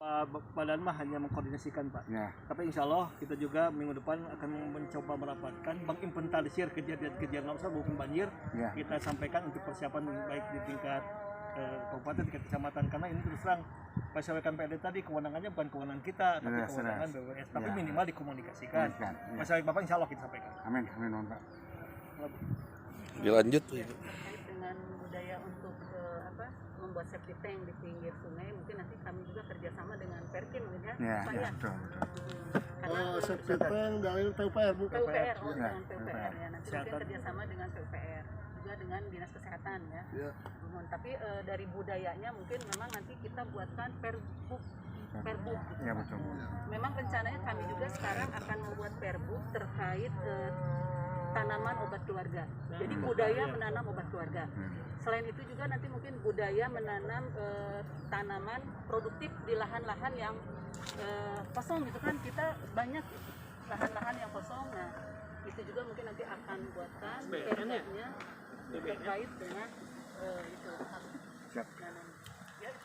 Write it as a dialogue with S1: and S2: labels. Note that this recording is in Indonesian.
S1: Badan mah hanya mengkoordinasikan Pak.
S2: Ya.
S1: Tapi insya Allah kita juga minggu depan akan mencoba merapatkan, menginventarisir kejadian longsor maupun banjir.
S2: Ya.
S1: Kita sampaikan untuk persiapan baik di tingkat kabupaten, tingkat kecamatan, karena ini terus terang Pak Sawekan PRD tadi kewenangannya bukan kewenangan kita, tapi kewenangan BWS. Tapi minimal dikomunikasikan. Pak Sawek Bapak insya Allah kita sampaikan.
S2: Amin, amin Pak.
S3: Dilanjut.
S4: Terkait dengan budaya untuk membuat septic tank di pinggir sungai, mungkin nanti kami juga kerjasama dengan Perkin mungkin ya.
S2: Ya, betul.
S5: Septic tank dari PUPR bukan
S4: PUPR,
S5: ya.
S4: dengan PUPR ya. Nanti mungkin kerjasama dengan PUPR juga dengan dinas kesehatan ya. Tapi dari budayanya mungkin memang nanti kita buatkan perbuk.
S2: Ya betul.
S4: Memang rencananya kami juga sekarang akan membuat perbuk terkait tanaman obat keluarga. Jadi budaya menanam obat keluarga. Selain itu juga nanti mungkin budaya menanam tanaman produktif di lahan-lahan yang kosong gitu kan, kita banyak lahan-lahan yang kosong. Nah itu juga mungkin nanti akan buatkan perbuknya terkait dengan itu.
S2: Siap.
S4: Ya, itu